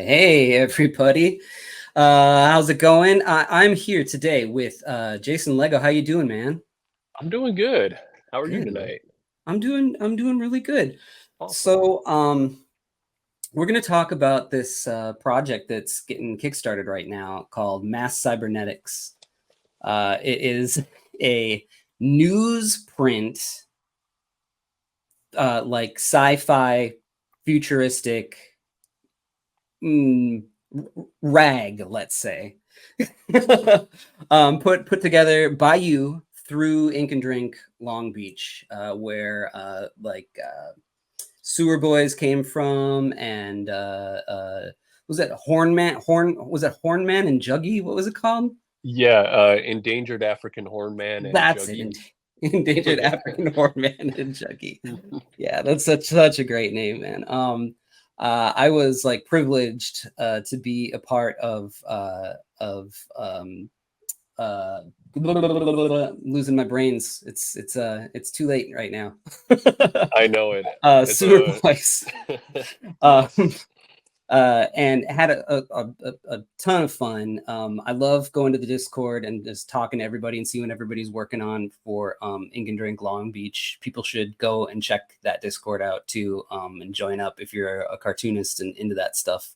Hey everybody, how's it going? I'm here today with Jason Lego. How you doing, man? I'm doing good. How are you Good, man. tonight? I'm doing really good. Awesome. So, we're gonna talk about this project that's getting kickstarted right now called Mass Cybernetics. It is a newsprint, like sci-fi, futuristic. Rag, let's say, put together by you through Ink and Drink Longbeach, where Sewer Boyz came from, and was it Hornman and Juggy? What was it called? Yeah, Endangered African Hornman and That's it. Juggy. Endangered African Hornman and Juggy. Yeah, that's such a great name, man. I was like privileged to be a part of losing my brains. It's too late right now. I know it. It's Sewer a Boyz. Um, yes. and had a ton of fun. I love going to the Discord and just talking to everybody and seeing what everybody's working on for Ink and Drink Longbeach. People should go and check that Discord out too, and join up if you're a cartoonist and into that stuff.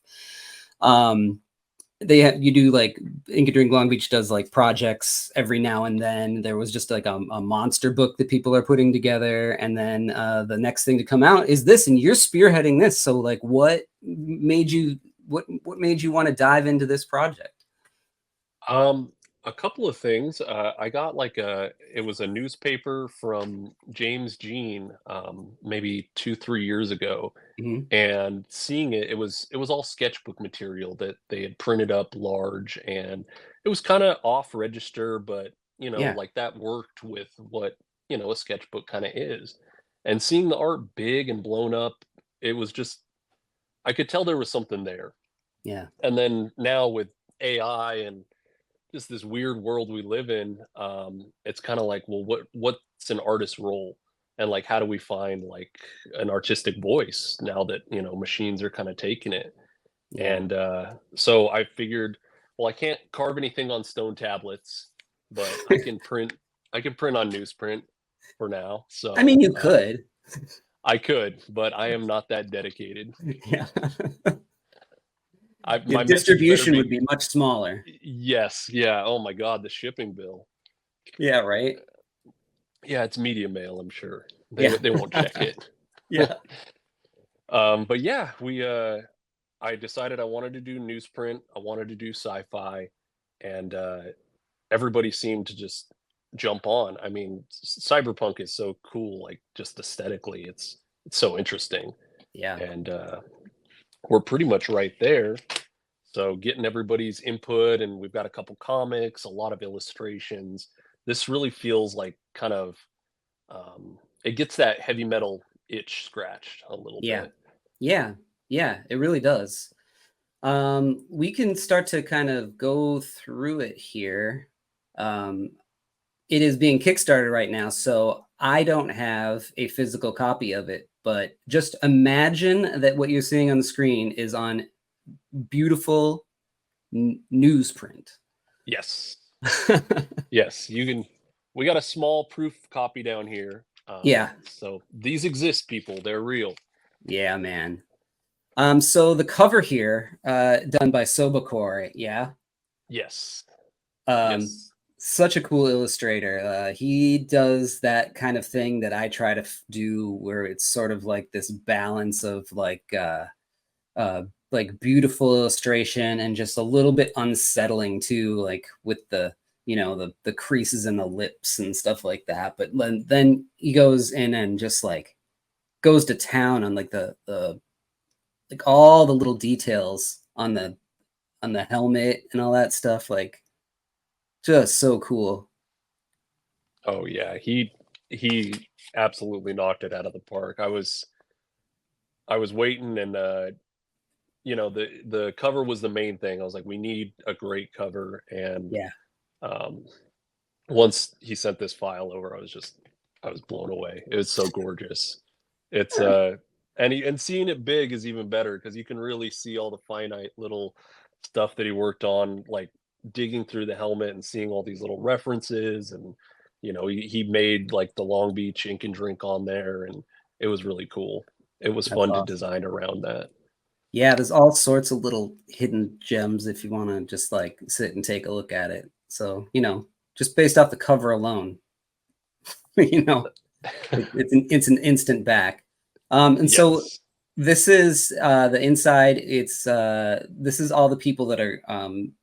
You do like Ink and Drink Longbeach does like projects every now and then. There was just like a monster book that people are putting together, and then the next thing to come out is this, and you're spearheading this. So like, what made you want to dive into this project? Um, a couple of things. I got it was a newspaper from James Jean, maybe 2, 3 years ago, Mhm. and seeing it was all sketchbook material that they had printed up large, and it was kind of off register, but Yeah, like that worked with what a sketchbook kind of is. And seeing the art big and blown up, it was just, I could tell there was something there. yeah, And then now with AI and just this weird world we live in, it's kind of like, well, what's an artist's role? And like, how do we find like an artistic voice now that machines are kind of taking it? yeah. And so I figured, well, I can't carve anything on stone tablets, but I can print on newsprint for now. I mean, So you could. I could, but I am not that dedicated. Yeah. The My message better distribution would be be much smaller. yes, yeah. Oh my God, the shipping bill. Yeah, right. Yeah, it's media mail, I'm sure. They Yeah. they won't check it. Yeah. But yeah, I decided I wanted to do newsprint, I wanted to do sci-fi, and everybody seemed to just jump on. I mean, cyberpunk is so cool, like just aesthetically, it's so interesting, Yeah. and we're pretty much right there. So getting everybody's input, and we've got a couple comics, a lot of illustrations. This really feels like kind of it gets that heavy metal itch scratched a little Yeah. bit. Yeah. Yeah. It really does. We can start to kind of go through it here. Um, it is being kickstarted right now, so I don't have a physical copy of it, but just imagine that what you're seeing on the screen is on beautiful newsprint. Yes. Yes, you can. We got a small proof copy down here. Yeah. So these exist, people. They're real. Yeah, man. So the cover here, done by Sobacore, yeah. Yes. Um, Yes. Such a cool illustrator. He does that kind of thing that I try to do, where it's sort of like this balance of like beautiful illustration and just a little bit unsettling too, like with the creases in the lips and stuff like that. But then he goes in and just like goes to town on like the like all the little details on the helmet and all that stuff. Like just so cool. Oh yeah. He absolutely knocked it out of the park. I was waiting, and the cover was the main thing. I was like, we need a great cover, and Yeah. um once he sent this file over, I was blown away. It was so gorgeous. It's and seeing it big is even better because you can really see all the finite little stuff that he worked on, like digging through the helmet and seeing all these little references, and he made like the Long Beach Ink and Drink on there, and it was really cool. It was That's fun to awesome. design around that. Yeah, there's all sorts of little hidden gems if you want to just like sit and take a look at it. So, just based off the cover alone, you know, it's an instant back. And so Yes, this is the inside. It's this is all the people that are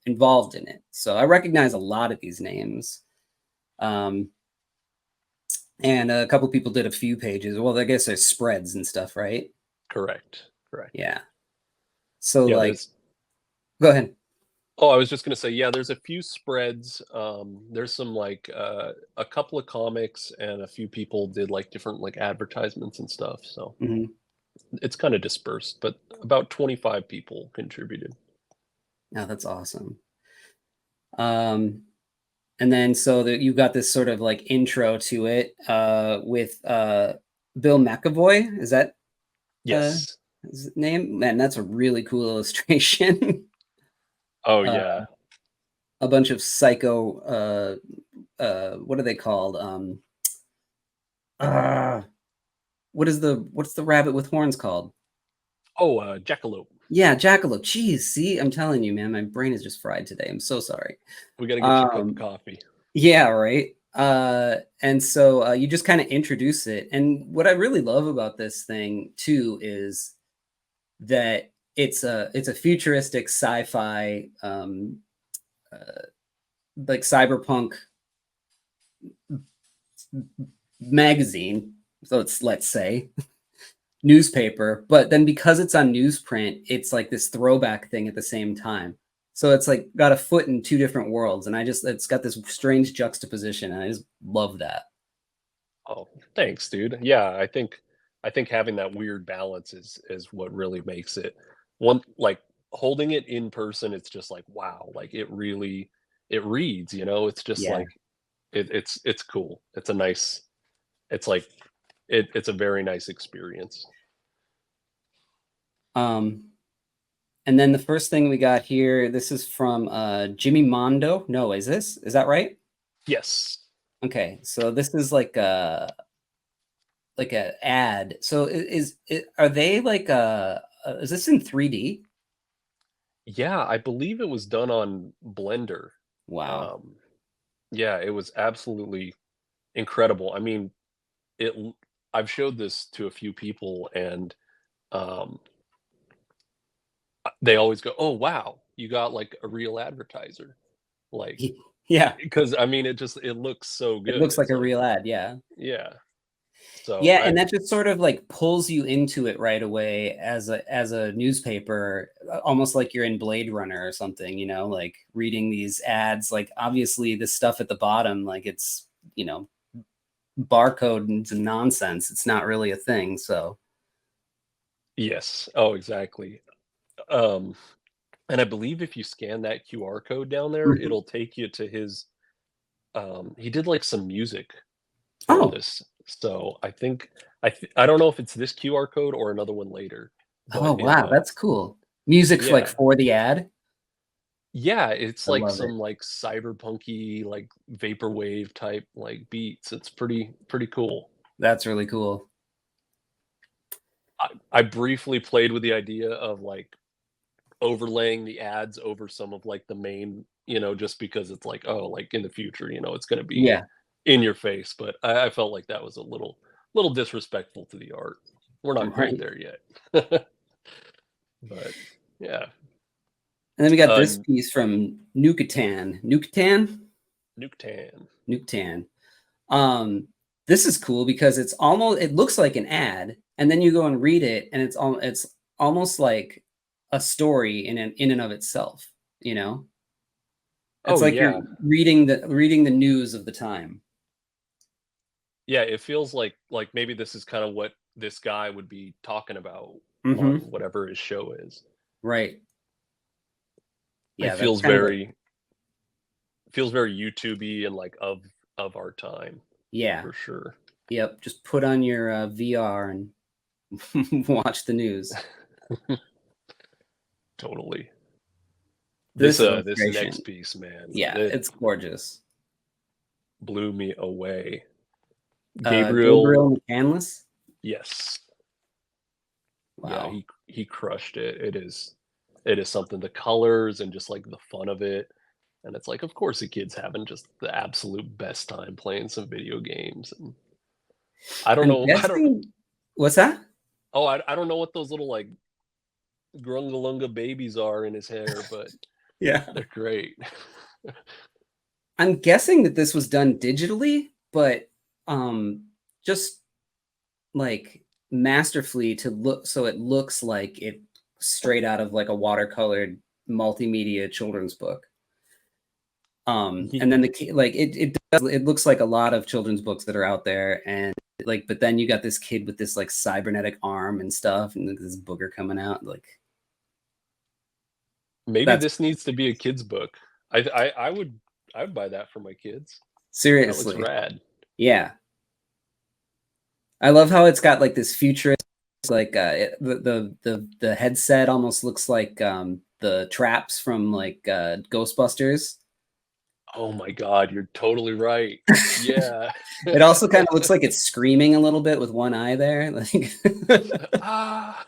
involved in it. So I recognize a lot of these names. Um, and a couple people did a few pages. Well, I guess there's spreads and stuff, right? correct. Yeah. So Yeah, like, there's go ahead. Oh, I was just gonna say, yeah, there's a few spreads. There's some like a couple of comics, and a few people did like different like advertisements and stuff. So Mhm. it's kind of dispersed, but about 25 people contributed. Oh, that's awesome. Um, and then so that you got this sort of like intro to it with Bill McAvoy. Is that uh, Yes. his name? Man, that's a really cool illustration. Oh uh, yeah. a bunch of psycho. What are they called? Uh, what's the rabbit with horns called? Oh, Jackalope. Yeah, jackalope. Jeez, see, I'm telling you, man, my brain is just fried today. I'm so sorry. We got to get you a cup of Um, coffee. Yeah, right. And so you just kind of introduce it. And what I really love about this thing too is that it's a futuristic sci-fi uh, like cyberpunk magazine. So it's, let's say, newspaper, but then because it's on newsprint, it's like this throwback thing at the same time. So it's like got a foot in two different worlds, and it's got this strange juxtaposition, and I just love that. Oh, thanks, dude. Yeah, I think having that weird balance is what really makes it one like holding it in person. It's just like wow, like it reads. It's just Yeah. like it's cool. It's a nice. It's like it's a very nice experience. Um, and then the first thing we got here, this is from Jimmy Mondo. No, is that right? Yes. Okay, so this is like a ad. So are they like is this in 3D? Yeah, I believe it was done on Blender. Wow. Um, yeah, it was absolutely incredible. I mean, it. I've showed this to a few people, and um, they always go, "Oh, wow, you got like a real advertiser." Like, Yeah, because I mean, it looks so it good. looks like It's a like, real ad, yeah. yeah. So Yeah, and that just sort of like pulls you into it right away as a newspaper, almost like you're in Blade Runner or something, like reading these ads. Like obviously this stuff at the bottom, like it's, barcode and some nonsense. It's not really a thing. So yes. Oh, exactly. Um, and I believe if you scan that QR code down there, Mhm. it'll take you to his. He did like some music for Oh, this. So I don't know if it's this QR code or another one later, oh but wow, that's cool. Music yeah. for the ad. Yeah, it's I like love it. some like cyberpunky like vaporwave type like beats. It's pretty cool. That's really cool. I briefly played with the idea of like overlaying the ads over some of like the main, just because it's like, oh, like in the future, it's gonna be Yeah. in your face. But I felt like that was a little disrespectful to the art. We're not quite Right. there yet. But yeah. And then we got Uh this piece from Nuketown. Nuketan. Um, this is cool because it looks like an ad, and then you go and read it, and it's almost like a story in and of itself. You know, it's Oh like you're yeah. reading the news of the time. Yeah, it feels like maybe this is kind of what this guy would be talking about on Hmm. whatever his show is. Right. It Yeah, that's kind of the feels very YouTubey and like of our time yeah. for sure. Yep. Just put on your VR and Watch the news. Totally. This This next illustration, piece, man, yeah, it it's gorgeous. blew me away. Gabriel Gabriel, McCandless. yes. Yeah, Wow. he crushed it. It is something, the colors and just like the fun of it. And it's like, of course the kid's having just the absolute best time playing some video games. And I don't I'm know, I don't guessing. What's that? oh, I don't know what those little like grungalunga babies are in his hair, but Yeah. they're great. I'm guessing that this was done digitally, but just like masterfully to look so it looks like it straight out of like a watercolored multimedia children's book. And then it looks like a lot of children's books that are out there, and like, but then you got this kid with this like cybernetic arm and stuff, and this booger coming out. Like, Maybe that's this needs to be a kid's book. I would buy that for my kids. That looks seriously, rad. yeah. I love how it's got like this futurist, like the headset almost looks like the traps from like Ghostbusters. Oh my god, you're totally right. Yeah. It also kind of looks like it's screaming a little bit with one eye there. Like Ah.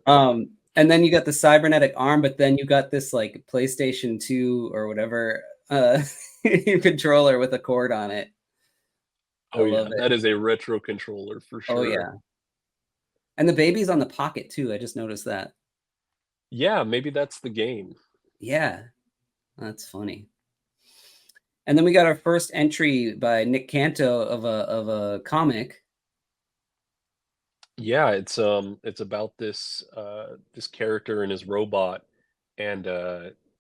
and then you got the cybernetic arm, but then you got this like PlayStation 2 or whatever controller with a cord on it. I Oh yeah, love it. that is a retro controller for Oh sure. yeah. And the baby's on the pocket too. I just noticed that. Yeah, maybe that's the game. Yeah. That's funny. And then we got our first entry by Nick Canto of a comic. Yeah, it's about this this character and his robot, and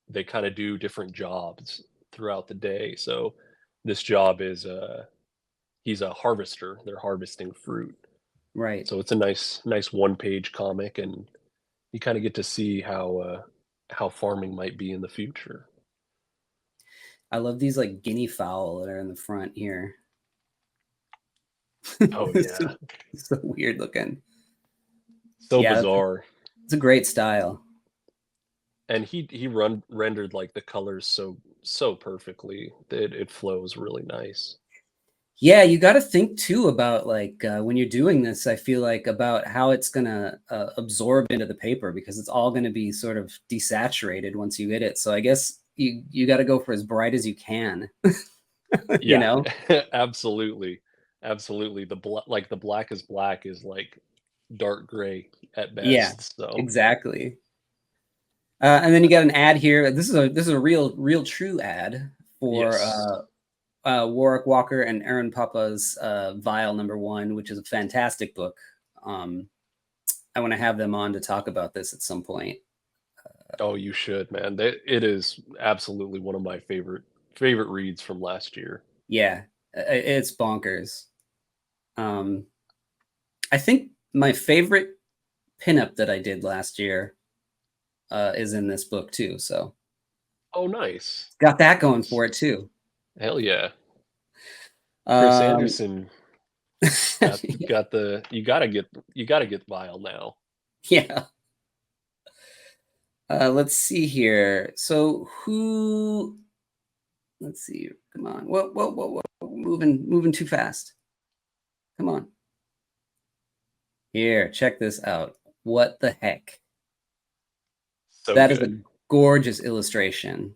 they kind of do different jobs throughout the day. So this job is he's a harvester. They're harvesting fruit. Right. So it's a nice one-page comic, and you kind of get to see how farming might be in the future. I love these like guinea fowl that are in the front here. Oh It's so, yeah. so weird looking. So Yeah, bizarre. it's a great style. And he rendered like the colors so perfectly that it flows really nice. Yeah, you got to think too about like when you're doing this. I feel like about how it's gonna absorb into the paper because it's all going to be sort of desaturated once you hit it. So I guess you got to go for as bright as you can. You Yeah, know? absolutely. Absolutely. Like the black is black is like dark gray at Yeah, best. So, exactly. And then you got an ad here. This is a real true ad for yes. Warwick Walker and Aaron Papa's Vial #1, which is a fantastic book. I want to have them on to talk about this at some point. Oh, you should, man. It is absolutely one of my favorite reads from last year. Yeah, it's bonkers. Um, I think my favorite pinup that I did last year is in this book too. So Oh, nice. got that going Nice. for it too. Hell yeah. Chris Um, Anderson yeah. got the you gotta get Vile now. Yeah. Let's see here. So who? Let's see. Come on. Whoa. Moving too fast. Come on. Here, check this out. What the heck? So That is a good. gorgeous illustration.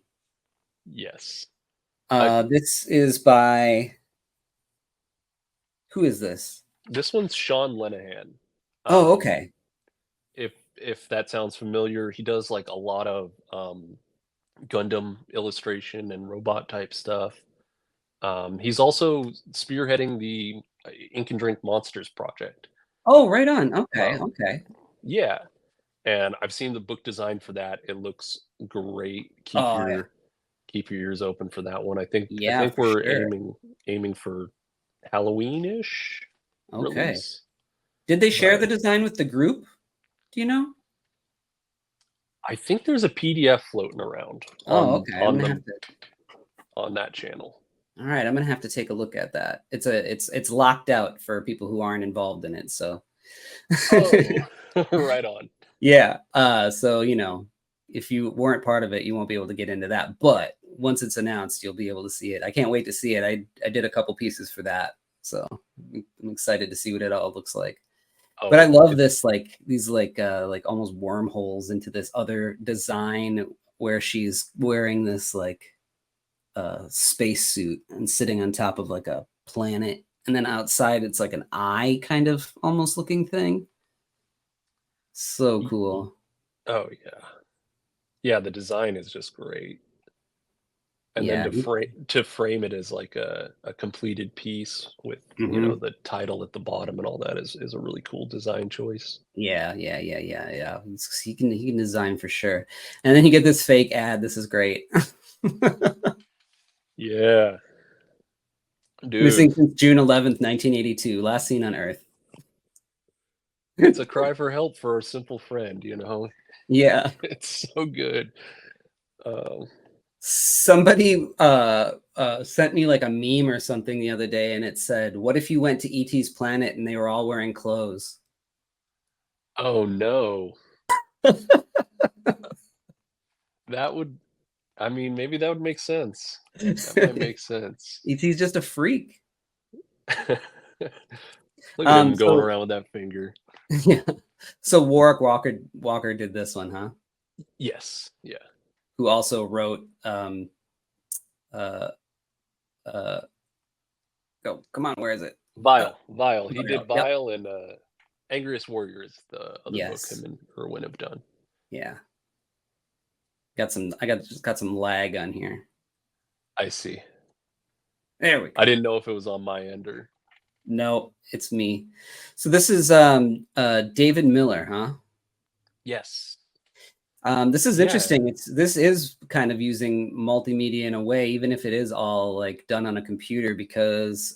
Yes. I This is by who is this? This one's Sean Lenahan. Oh, Um, okay. if that sounds familiar, he does like a lot of Gundam illustration and robot type stuff. He's also spearheading the Ink and Drink Monsters project. Oh, right on. Okay, Um, okay. yeah, and I've seen the book design for that. It looks great. Oh, yeah. Keep your ears open for that one. I Yeah, think for we're sure. aiming for Halloween-ish Okay. release. Did they share But the design with the group? Do you know? I think there's a PDF floating around Oh, okay. I'm on gonna the have to. on that channel. All right, I'm gonna have to take a look at that. It's locked out for people who aren't involved in it. So Oh, right on. Yeah. So, you know, if you weren't part of it, you won't be able to get into that. But once it's announced, you'll be able to see it. I can't wait to see it. I did a couple pieces for that. So I'm excited to see what it all looks like. But I Oh, love this, like these like almost wormholes into this other design where she's wearing this like space suit and sitting on top of like a planet. And then outside it's like an eye kind of almost looking thing. So cool. oh yeah. Yeah, the design is just great. And then Yeah. to frame it as like a completed piece with, you know, Hmm. the title at the bottom and all that is a really cool design choice. Yeah, he can design for sure. And then you get this fake ad. This is great. Yeah, dude, Missing since June 11th, 1982. Last seen on Earth. it's a cry for help for a simple friend, you know. Yeah. It's so good. Um, Somebody sent me like a meme or something the other day, and it said, "What if you went to ET's planet and they were all wearing clothes?" oh no, that would, I mean, maybe that would make sense. That might make sense. ET's just a freak. Look at him going So around with that finger. yeah. So Warwick Walker did this one, huh? Yes, yeah. Who also wrote uh uh oh, come on, where is it? Vile. He Vile. did Yep. Vile and Angriest Warriors, the other book Yes. him and Irwin have done. Yeah. Got some lag on here. I see. There we go. I didn't know if it was on my end or. No, it's me. So this is David Miller, huh? Yes. This is Yeah. interesting. This is kind of using multimedia in a way, even if it is all like done on a computer, because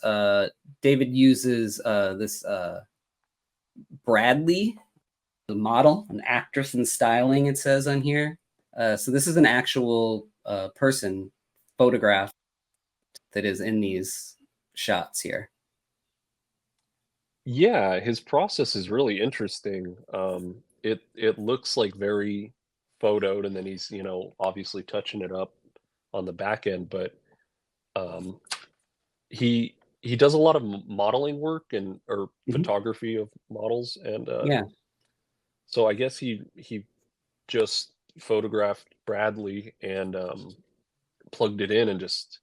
David uses this Bradley, the model, an actress in styling, it says on here. So this is an actual person photograph that is in these shots here. Yeah, his process is really interesting. It looks like very photoed, and then he's, you know, obviously touching it up on the back end, but um, he does a lot of modeling work and or Mhm. photography of models, and Yeah, so I guess he just photographed Bradley and plugged it in and just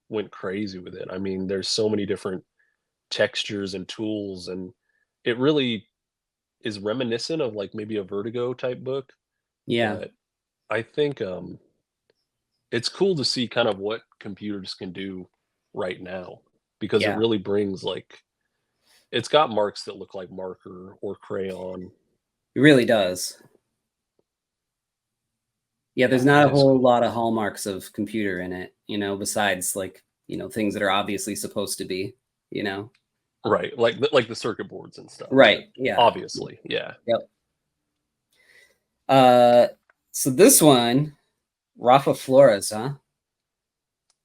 went crazy with it. I mean, there's so many different textures and tools, and it really is reminiscent of like maybe a Vertigo type book, yeah, but I think it's cool to see kind of what computers can do right now because it yeah. really brings like it's got marks that look like marker or crayon. It really does. Yeah, there's Yeah, that not a is whole lot cool. of hallmarks of computer in it, besides like, things that are obviously supposed to be, you know. Right, like the circuit boards and stuff, but Right. Yeah. obviously, yeah. Yep. Uh so this one, Rafa Flores, huh?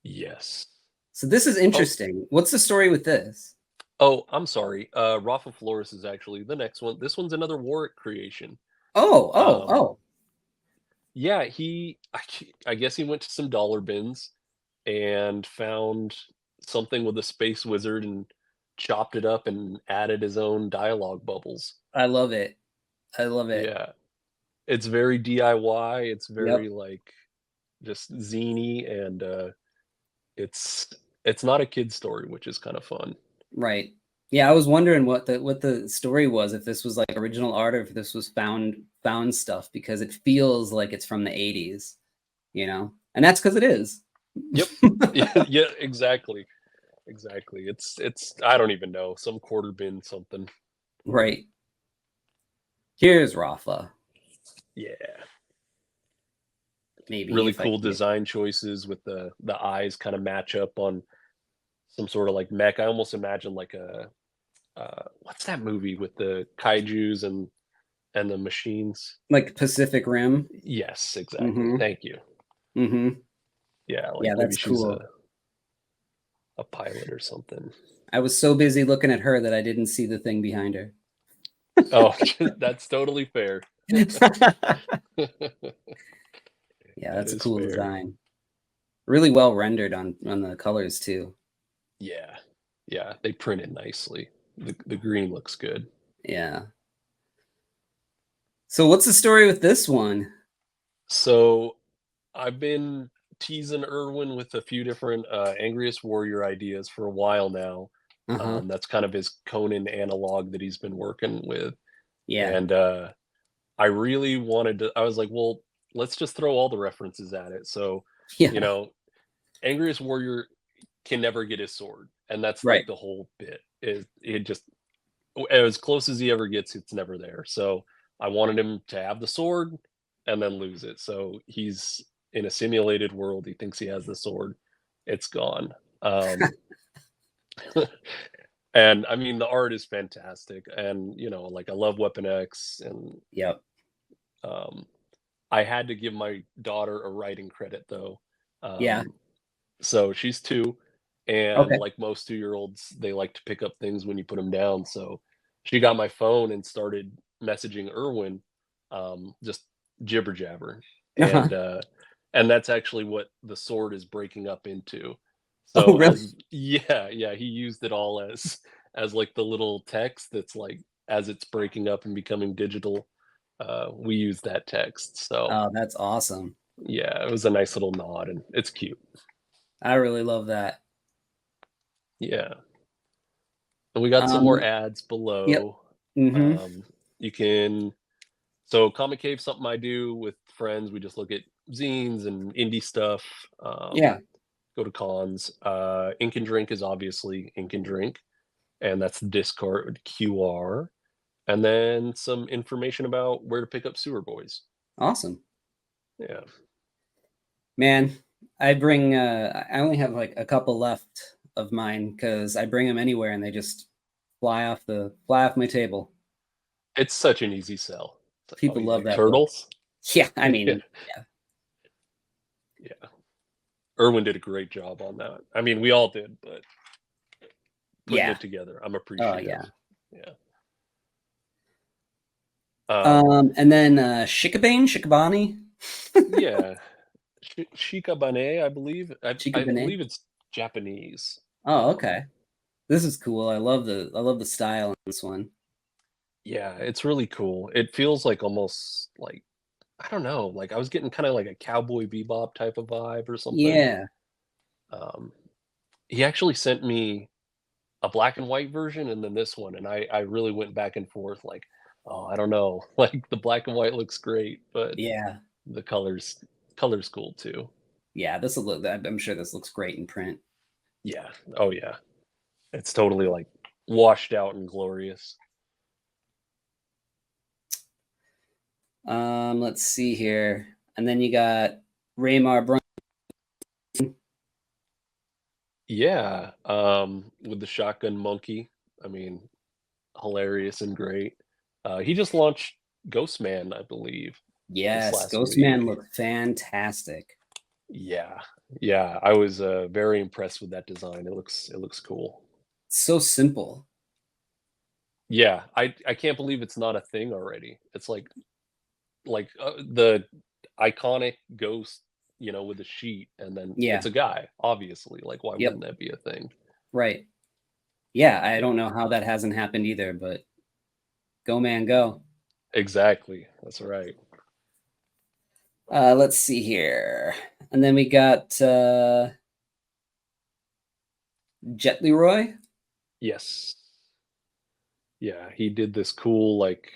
Yes. So this is Oh, interesting. What's the story with this? oh, I'm sorry. Rafa Flores is actually the next one. This one's another Warwick creation. Oh, oh, Um, oh. yeah, I guess he went to some dollar bins and found something with a space wizard and chopped it up and added his own dialogue bubbles. I love it. I love it. Yeah, it's very DIY. It's very Yep. like just zany, and it's it's not a kid story, which is kind of fun. Right. Yeah, I was wondering what the story was, if this was like original art or if this was found stuff, because it feels like it's from the 80s, And that's because it is. Yep. Yeah, yeah, exactly. Exactly. It's I don't even know, some quarter bin something. Right. Here's Rafa. Yeah. Maybe Really if I cool can get. design choices with the eyes kind of match up on some sort of like mech. I almost imagine like a what's that movie with the kaijus and the machines? Like Pacific Rim. Yes, exactly. Mm-hmm. Thank you. Mm-hmm. Yeah, Yeah, like maybe that's she's cool. a pilot or something. I was so busy looking at her that I didn't see the thing behind her. Oh, that's totally fair. Yeah, That that's a is cool fair. design. Really well rendered on the colors too. Yeah. Yeah, they printed nicely. The green looks good. Yeah. So what's the story with this one? So, I've been teasing Irwin with a few different, Angriest Warrior ideas for a while now. Uh-huh. That's kind of his Conan analog that he's been working with, Yeah. and, I really wanted to I was like, "Well, let's just throw all the references at it." So, you Yeah. know, Angriest Warrior can never get his sword, and that's, Right. like, the whole bit. It just as close as he ever gets, it's never there. So I wanted him to have the sword and then lose it. So he's in a simulated world. He thinks he has the sword. It's gone. And I mean, the art is fantastic. And, like I love Weapon X. And Yep. um, I had to give my daughter a writing credit, though. Yeah. Um, so she's 2, and Okay. like most 2-year-olds, they like to pick up things when you put them down. So she got my phone and started messaging Irwin, just jibber jabber, Uh-huh. and that's actually what the sword is breaking up into. Oh, So really? as yeah, yeah, he used it all as like the little text that's like as it's breaking up and becoming digital. We use that text. So Oh, that's awesome. yeah, it was a nice little nod, and it's cute. I really love that. Yeah. And we got some more Um, ads yep. below. Mm-hmm. Um, you can so Comic Cave, something I do with friends. We just look at zines and indie stuff. Yeah. Go to cons. Ink and Drink is obviously Ink and Drink, and that's the Discord QR. And then some information about where to pick up Sewer Boyz. Awesome. Yeah. Man, I only have like a couple left of mine because I bring them anywhere and they just fly off my table. It's such an easy sell. It's like, oh, People you love like that book. turtles? Yeah, I Yeah. mean, yeah. Yeah. Irwin did a great job on that. I mean, we all did, but putting Yeah. it together, I'm Oh appreciative. yeah. Yeah. Um, And then Shikabane. yeah, Shikabane, I believe. I Shikabane. believe it's Japanese. Oh, Um, okay. This is cool. I love the style in this one. yeah, it's really cool. It feels like almost like I don't know, like I was getting kind of like a Cowboy Bebop type of vibe or something. Yeah. Um, he actually sent me a black and white version and then this one, and I really went back and forth like, oh, I don't know, like the black and white looks great, but Yeah. the colors cool too. Yeah. This will look. I'm sure this looks great in print. Yeah. Oh yeah. It's totally like washed out and glorious. Let's see here. And then you got Raymar Brun. Yeah. With the shotgun monkey. I mean, hilarious and great. He just launched Ghostman, I believe, this Yes, last Ghostman week. looks fantastic. Yeah. Yeah. I was very impressed with that design. It looks cool. So simple. Yeah. I can't believe it's not a thing already. It's like the iconic ghost, with the sheet, and then it's Yeah. a guy, obviously. Like, why Yep. wouldn't that be a thing? Right. Yeah, I Yeah, don't know how that hasn't happened either, but go man go. exactly. That's right. Let's see here. And then we got Jet Leroy. Yes. Yeah, he did this cool like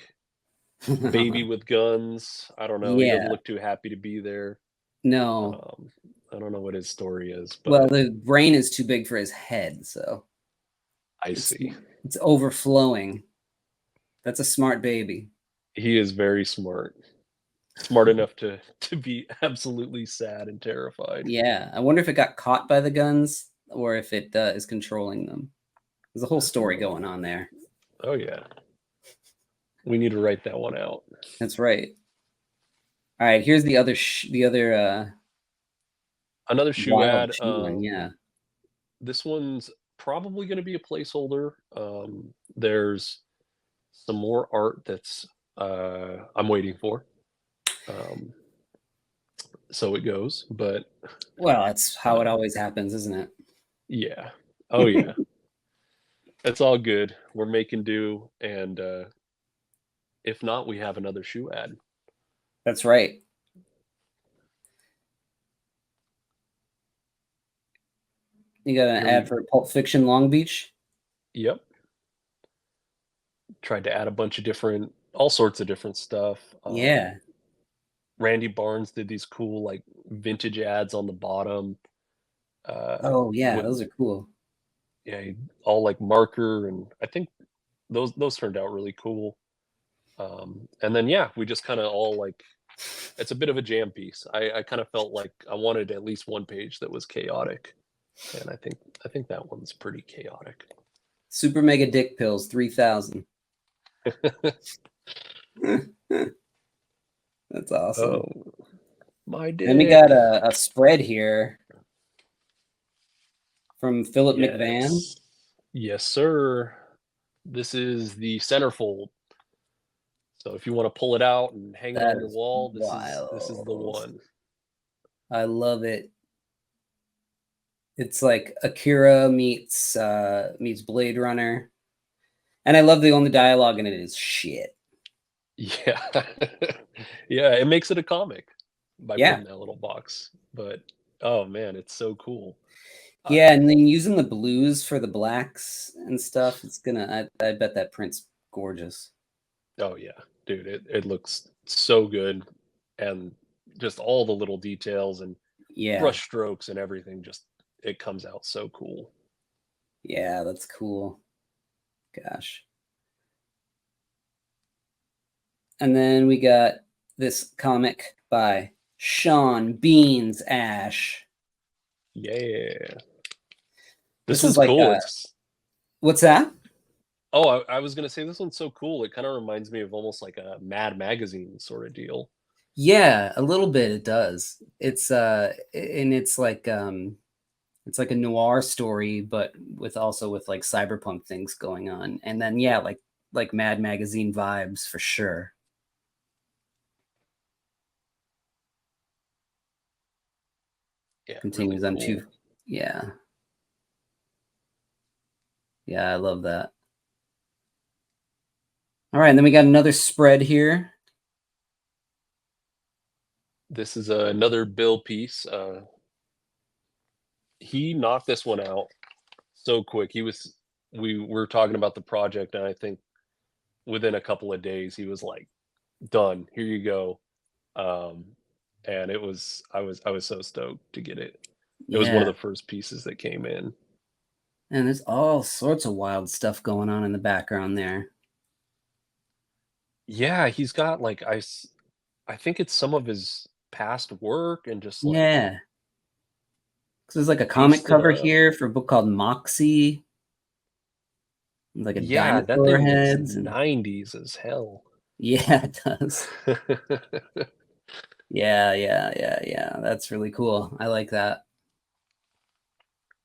baby with guns. I don't know. He doesn't Yeah. look too happy to be there. No. Um, I don't know what his story is, Well, but the brain is too big for his head, so I it's see. it's overflowing. That's a smart baby. He is very smart. Smart enough to be absolutely sad and terrified. Yeah, I wonder if it got caught by the guns or if it is controlling them. There's a whole story Oh, going on there. oh yeah. We need to write that one out. That's right. All right, here's the other Another shoe wild ad. shoe one. Yeah. This one's probably going to be a placeholder. There's some more art that's I'm waiting for. So it goes, but Well, that's how it uh, always happens, isn't yeah. Oh yeah. it? It's all good. We're making do, and if not, we have another shoe ad. That's right. You got an Here ad we for Pulp Fiction Long Beach? Yep. Tried to add a bunch of different all sorts of different stuff. Yeah. Randy Barnes did these cool like vintage ads on the bottom. Oh, yeah, With those are cool. yeah, all like marker, and I think those turned out really cool. And then yeah, we just kind of all like it's a bit of a jam piece. I kind of felt like I wanted at least one page that was chaotic, and I think that one's pretty chaotic. Super Mega Dick Pills 3000. That's awesome. Oh, my Then we got dick. a spread here from Philip McVan. Yes. Yes, sir. This is the centerfold. So if you want to pull it out and hang it That on your is wall, this is the wild. one. I love it. It's like Akira meets Blade Runner. And I love the only dialogue in it is shit. Yeah. Yeah, it makes it a comic by Yeah. putting that little box. But oh man, it's so cool. Uh, Yeah, and then using the blues for the blacks and stuff, it's gonna I bet that print's gorgeous. oh yeah, dude, it looks so good, and just all the little details and Yeah. brush strokes and everything, just it comes out so cool. Yeah, that's cool. Gosh. And then we got this comic by Sean Beans Ash. Yeah. This This is one's like cool. It's what's that? Oh, I was gonna say this one's so cool. It kind of reminds me of almost like a Mad Magazine sort of deal. Yeah, a little bit it does. And it's like a noir story, but with also with like cyberpunk things going on. And then yeah, like Mad Magazine vibes for sure. Yeah, really Continues on cool. two. Yeah. Yeah, I love that. All right, and then we got another spread here. This is another Bill piece. He knocked this one out so quick. We were talking about the project, and I think within a couple of days he was like, "Done. Here you go." Um, and I was so stoked to get it. It was one of Yeah. the first pieces that came in. And there's all sorts of wild stuff going on in the background there. Yeah, he's got like I think it's some of his past work and just like Yeah. So there's like a comic pasted cover up. here for a book called Moxie, like a Yeah, that dinosaur thing looks heads, and 90s as hell. yeah, it does. Yeah. That's really cool. I like that.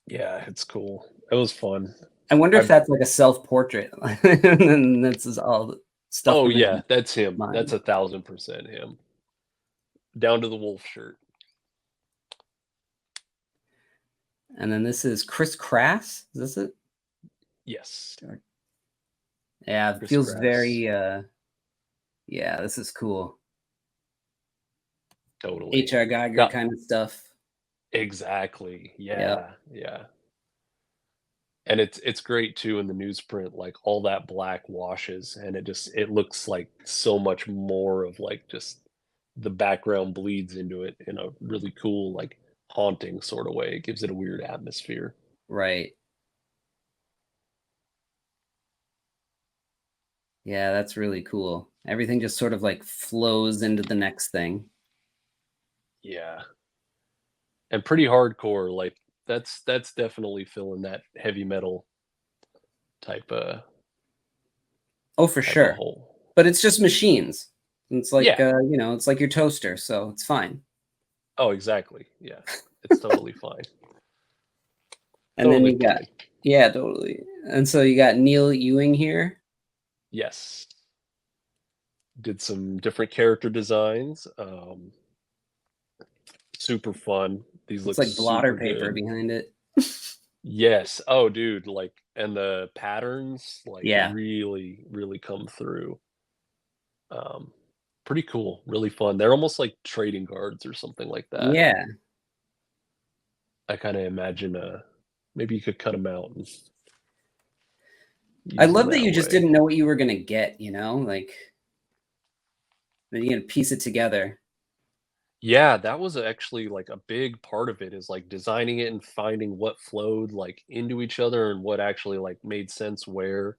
Yeah, it's cool. It was fun. I wonder if I that's like a self-portrait, and then this is all the stuff Oh from his yeah, that's him. That's mind. 1,000% him. Down to the wolf shirt. And then this is Chris Crass. Is this it? Yes. Yeah, it Chris feels Grass. very yeah, this is cool. Totally. H.R. Geiger Now, kind of stuff. exactly. Yep. Yeah, yeah. And it's great too in the newsprint, like all that black washes, and it looks like so much more of like just the background bleeds into it in a really cool, like haunting sort of way. It gives it a weird atmosphere. Right. Yeah, that's really cool. Everything just sort of like flows into the next thing. Yeah. And pretty hardcore. Like that's definitely filling that heavy metal type of Oh, for type of sure. hole. But it's just machines. It's like Yeah. it's like your toaster, so it's fine. Oh, exactly. Yeah. It's totally fine. And then Totally you got fine. yeah, totally. And so you got Neil Ewing here. Yes. Did some different character designs. Super fun. These Looks look like blotter super paper good. behind it. Yes. Oh, dude, like, and the patterns, like, Yeah. really, really come through. Um, Pretty cool, really fun. They're almost like trading cards or something like that. Yeah. I kinda imagine, maybe you could cut them out and I use them love that that you just way. didn't know what you were gonna get, you know? Like, that you're gonna piece it together. Yeah, that was actually, like, a big part of it is, like, designing it and finding what flowed, like, into each other and what actually, like, made sense where.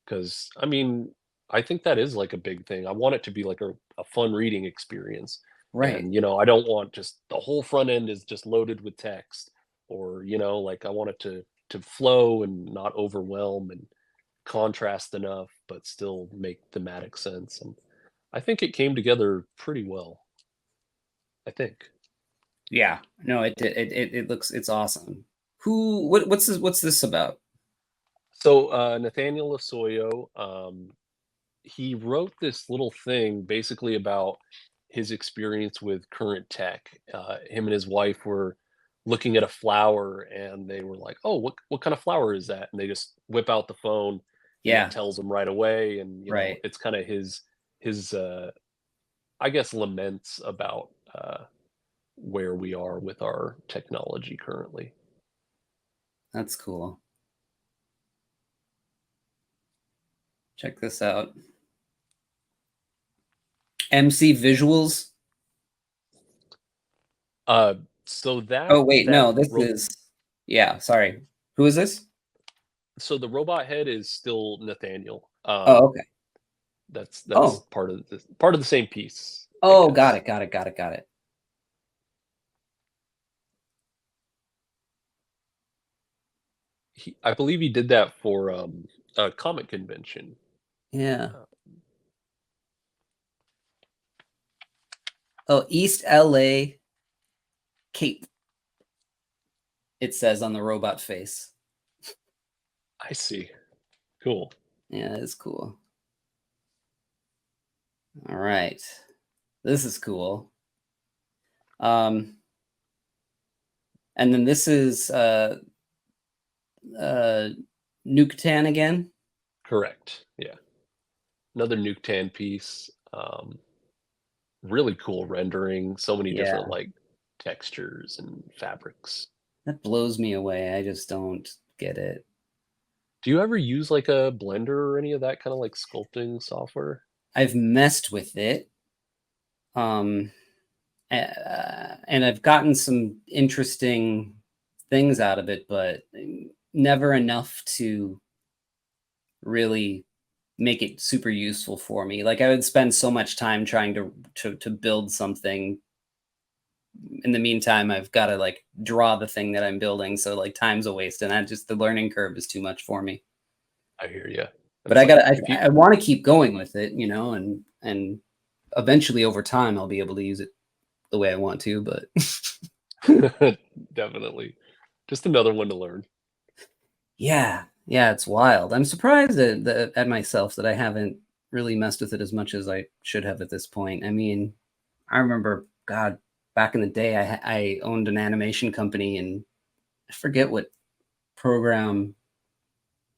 Because I mean, I think that is, like, a big thing. I want it to be, like, a fun reading experience, Right. and, I don't want just the whole front end is just loaded with text or, like, I want it to flow and not overwhelm and contrast enough, but still make thematic sense, and I think it came together pretty well, I think. Yeah. No, it looks it's awesome. What's this about? So, Nathaniel Lasoyo, he wrote this little thing basically about his experience with current tech. Him and his wife were looking at a flower and they were like, "Oh, what kind of flower is that?" And they just whip out the phone and it Yeah, tells them right away. And right. it's kind of his I guess laments about where we are with our technology currently. That's cool. Check this out. MC Visuals. Uh, so that Oh wait, that no, this ro- is yeah, sorry. Who is this? so the robot head is still Nathaniel. Oh, okay. That's Oh. part of the same piece, I Oh, got guess. it, got it, got it, got it. I believe he did that for a comic convention. Yeah. Uh, Oh, East LA Cape, it says on the robot face. I see. Cool. Yeah, it's cool. All right. This is cool. Um, and then this is uh Nuktan again. Correct. Yeah. Another Nuketan piece. Really cool rendering. So many different Yeah, like textures and fabrics. that blows me away. I just don't get it. Do you ever use like a Blender or any of that kind of like sculpting software? I've messed with it. Um, and I've gotten some interesting things out of it, but never enough to really make it super useful for me. Like I would spend so much time trying to build something. In the meantime, I've got to like draw the thing that I'm building, so like time's a waste, and that just the learning curve is too much for me. I hear you. But It's I got like to if you I want to keep going with it, and eventually over time I'll be able to use it the way I want to. But definitely just another one to learn. yeah, yeah, it's wild. I'm surprised at myself that I haven't really messed with it as much as I should have at this point. I mean, I remember, God, back in the day, I owned an animation company, and I forget what program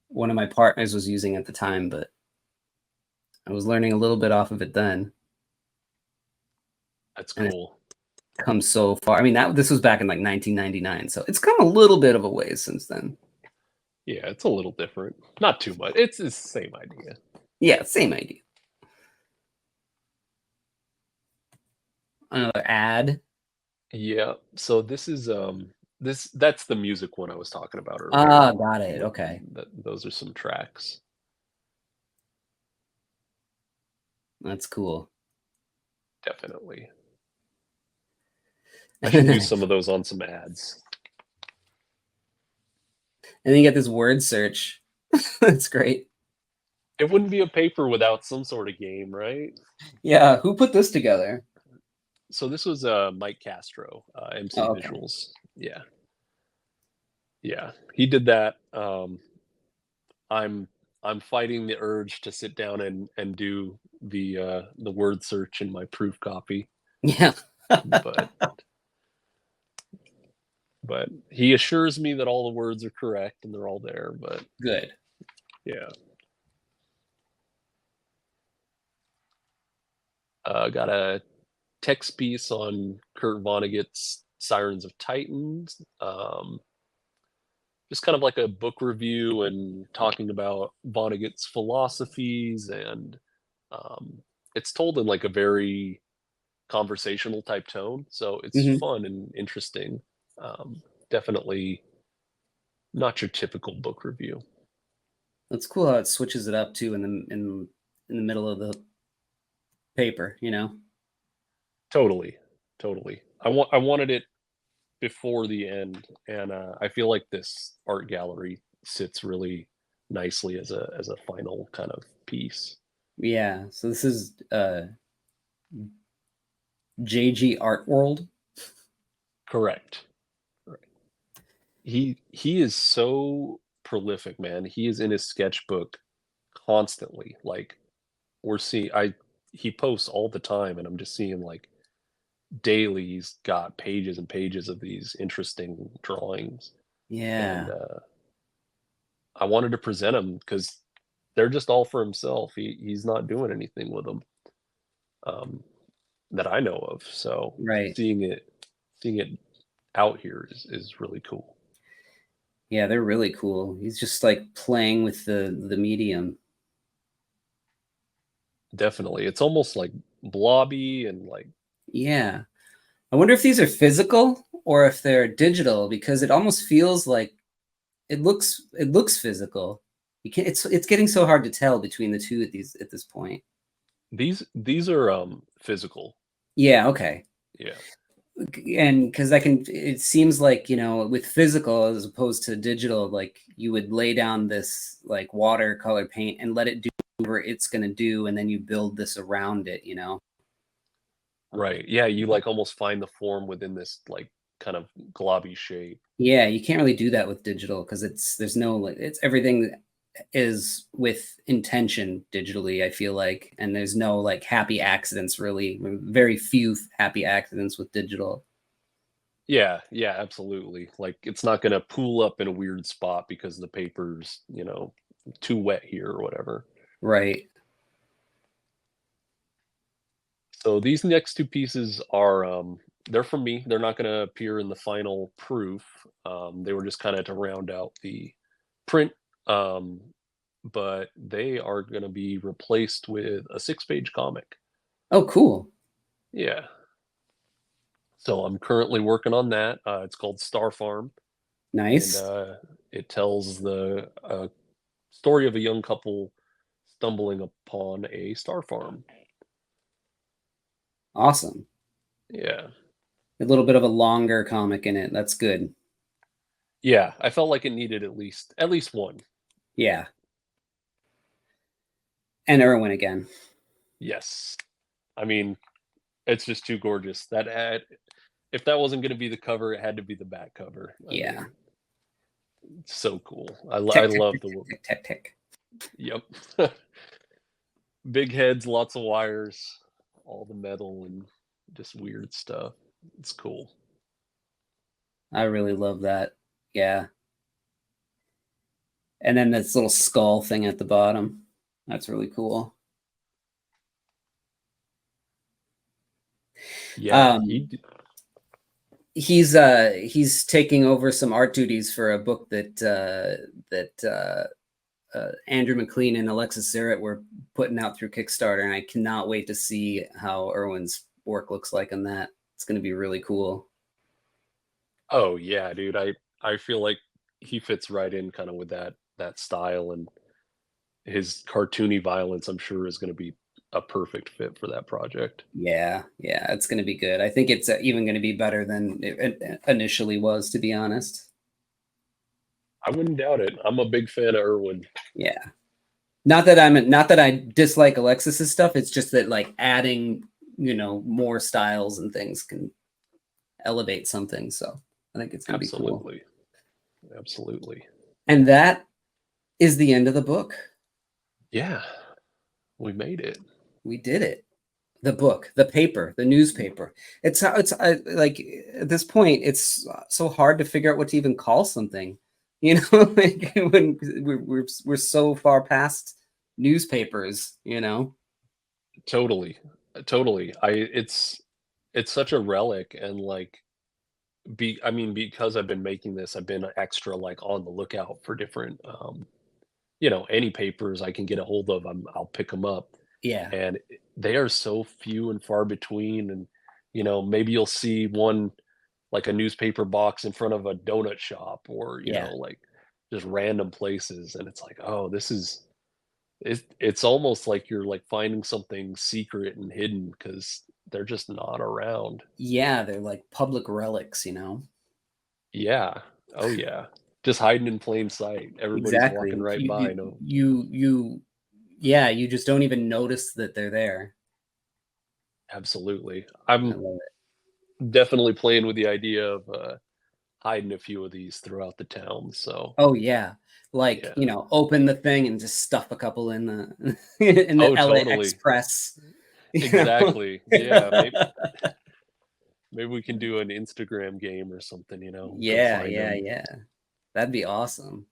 one of my partners was using at the time, but I was learning a little bit off of it then, That's and it's cool. come so far. I mean, that this was back in like 1999, so it's come a little bit of a ways since then. Yeah, it's a little different. Not too much. It's the same idea. Yeah, same idea. Another ad. Yeah. So this is that's the music one I was talking about earlier. Ah, got it. What Okay, those are some tracks. that's cool. Definitely. I should use And some of those on some ads. then you get this word search. That's great. It wouldn't be a paper without some sort of game, right? Yeah, who put this together? So this was Mike Castro, MC Oh, okay. Visuals. Yeah. Yeah. He did that. I'm I'm fighting the urge to sit down and do the word search in my proof copy, Yeah. but he assures me that all the words are correct and they're all there. But Good. yeah, got a text piece on Kurt Vonnegut's Sirens of Titans. Just kind of like a book review and talking about Vonnegut's philosophies, and it's told in like a very conversational type tone, so it's Hmm. fun and interesting. Definitely not your typical book review. That's cool how it switches it up too in the middle of the paper, you know? Totally. I wanted it before the end, and I feel like this art gallery sits really nicely as a final kind of piece. Yeah. So this is JG Art World. Correct. He is so prolific, man. He is in his sketchbook constantly. Like we're seeing, I he posts all the time, and I'm just seeing like daily he's got pages and pages of these interesting drawings, and Yeah. I wanted to present them because they're just all for himself. He's not doing anything with them, um, that I know of. So Right. seeing it out here is really cool. Yeah, they're really cool. He's just like playing with the medium. Definitely, it's almost like blobby and like Yeah. I wonder if these are physical or if they're digital because it almost feels like it looks physical. You can't it's getting so hard to tell between the two at this point. these are physical. Yeah, okay. Yeah. And because I can it seems like, you know, with physical as opposed to digital, like you would lay down this like watercolor paint and let it do whatever it's gonna do, and then you build this around it, you know? Right. Yeah, you like almost find the form within this like kind of globby shape. Yeah, you can't really do that with digital because there's no like it's everything is with intention digitally, I feel like, and there's no like happy accidents really. Very few happy accidents with digital. Yeah, absolutely. Like it's not gonna pool up in a weird spot because the paper's, too wet here or whatever. Right. So these next two pieces are they're from me. They're not gonna appear in the final proof. They were just kind of to round out the print. Um, but they are gonna be replaced with a 6-page comic. Oh, cool. Yeah. So I'm currently working on that. It's called Star Farm, and Nice. it tells the story of a young couple stumbling upon a star farm. Awesome. Yeah, A little bit of a longer comic in it. That's good. yeah. I felt like it needed at least one. Yeah. And Irwin again. Yes, I mean it's just too gorgeous. If that wasn't going to be the cover, it had to be the back cover. I Yeah. mean, it's so cool. I Tick, tick, love tick, the tick, work. tick, tick, tick. Yep. Big heads, lots of wires, all the metal and just weird stuff. It's cool. I really love that. Yeah. And then this little skull thing at the bottom. That's really cool. Yeah, Um, he's taking over some art duties for a book that Andrew McLean and Alexis Zarrett were putting out through Kickstarter, and I cannot wait to see how Irwin's work looks like on that. It's going to be really cool. Oh yeah, dude. I feel like he fits right in kind of with that style, and his cartoony violence I'm sure is going to be a perfect fit for that project. Yeah, yeah, it's going to be good. I think it's even going to be better than it initially was, to be honest. I wouldn't doubt it. I'm a big fan of Irwin. Yeah. Not that I dislike Alexis's stuff. It's just that like adding, you know, more styles and things can elevate something. So I think it's going to be cool. Absolutely. Absolutely. And that is the end of the book. Yeah, we made it. We did it. The book, the paper, the newspaper. It's like at this point, it's so hard to figure out what to even call something. You know, like when we're so far past newspapers. You know. Totally, totally. It's such a relic, and like I mean, because I've been making this, I've been extra like on the lookout for different, any papers I can get a hold of. I'll pick them up, Yeah. and they are so few and far between. And maybe you'll see one like a newspaper box in front of a donut shop, or Yeah. like just random places, and it's like, oh, it's almost like you're like finding something secret and hidden because they're just not around. Yeah. They're like public relics. You know. Yeah. Oh yeah. Just hiding in plain sight. Everybody's walking Exactly. right by. No, Yeah. You just don't even notice that they're there. absolutely. I I'm love it. definitely playing with the idea of hiding a few of these throughout the town. So Oh yeah. Like, yeah. open the thing and just stuff a couple in the in the Oh, LA totally. Express, you know? Exactly. Yeah. Maybe we can do an Instagram game or something. Go Yeah, find yeah, them. yeah. That'd be awesome.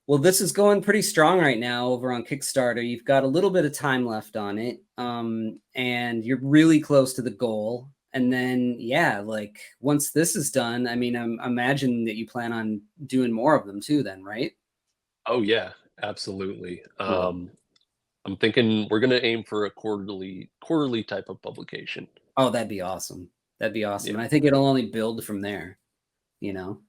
Well, this is going pretty strong right now over on Kickstarter. You've got a little bit of time left on it, and you're really close to the goal. And then, yeah, like once this is done, I mean, I imagine that you plan on doing more of them too, then, right? Oh yeah. Absolutely. Cool. I'm thinking we're gonna aim for a quarterly type of publication. Oh, that'd be awesome. That'd be awesome. Yeah. And I think it'll only build from there, you know?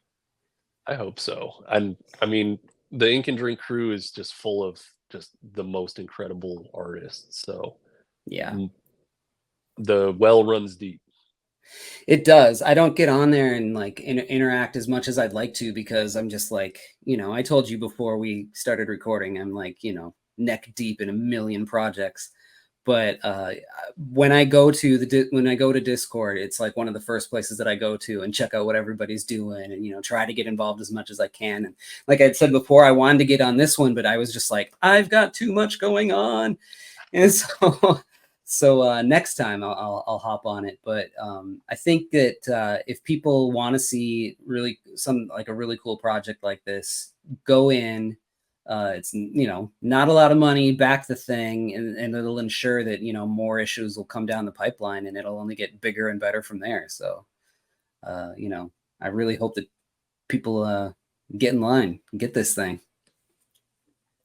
I hope so. And I mean, the Ink and Drink crew is just full of just the most incredible artists. So Yeah. mm, the well runs deep. It does. I don't get on there and like interact as much as I'd like to because I'm just like, I told you before we started recording, I'm like, neck deep in a million projects. But when I go to when I go to Discord, it's like one of the first places that I go to and check out what everybody's doing and try to get involved as much as I can. And like I said before, I wanted to get on this one, but I was just like, I've got too much going on. And so next time I'll hop on it. But I think that if people want to see really a really cool project like this, go in. It's not a lot of money. Back the thing, and it'll ensure that more issues will come down the pipeline, and it'll only get bigger and better from there. So I really hope that people get in line and get this thing.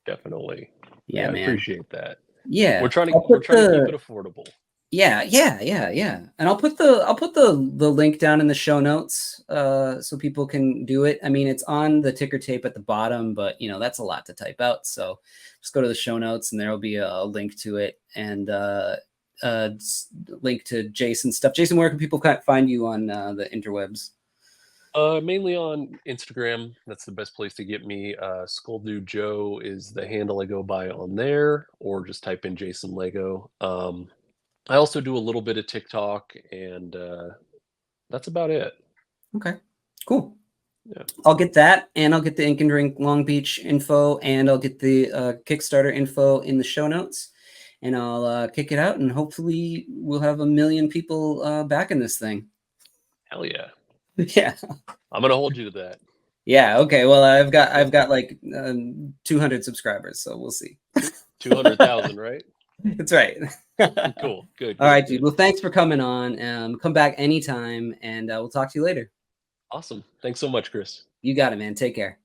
Definitely. Yeah, Yeah, I man. appreciate that. Yeah, We're trying to keep it affordable. Yeah, yeah, yeah, yeah. And I'll put the link down in the show notes so people can do it. I mean, it's on the ticker tape at the bottom, but that's a lot to type out. So just go to the show notes and there'll be a link to it and link to Jason's stuff. Jason, where can people find you on the interwebs? Mainly on Instagram. That's the best place to get me. Skull Joe is the handle I go by on there, or just type in Jason Lego. I also do a little bit of TikTok, and that's about it. Okay, cool. Yeah. I'll get that, and I'll get the Ink and Drink Longbeach info, and I'll get the Kickstarter info in the show notes, and I'll kick it out, and hopefully we'll have a million people backing this thing. Hell yeah. Yeah. I'm gonna hold you to that. Yeah. Okay. Well, I've got like 200 subscribers, so we'll see. 200,000, right? That's right. Cool. Good. All right, Good. dude. Well, thanks for coming on. Come back anytime, and we'll talk to you later. Awesome. Thanks so much, Chris. You got it, man. Take care.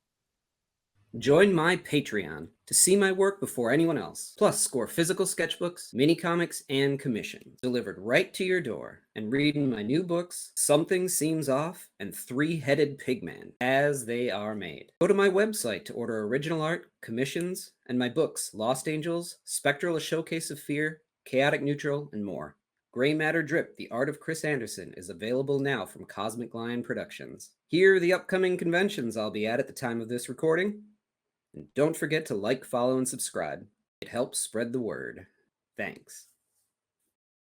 Join my Patreon to see my work before anyone else. Plus, score physical sketchbooks, mini comics, and commissions delivered right to your door. And reading my new books, Something Seems Off and Three-Headed Pigman, as they are made. Go to my website to order original art, commissions, and my books, Lost Angels, Spectral: A Showcase of Fear, Chaotic Neutral, and more. Gray Matter Drip, The Art of Chris Anderson is available now from Cosmic Lion Productions. Here are the upcoming conventions I'll be at the time of this recording. And don't forget to like, follow, and subscribe. It helps spread the word. Thanks.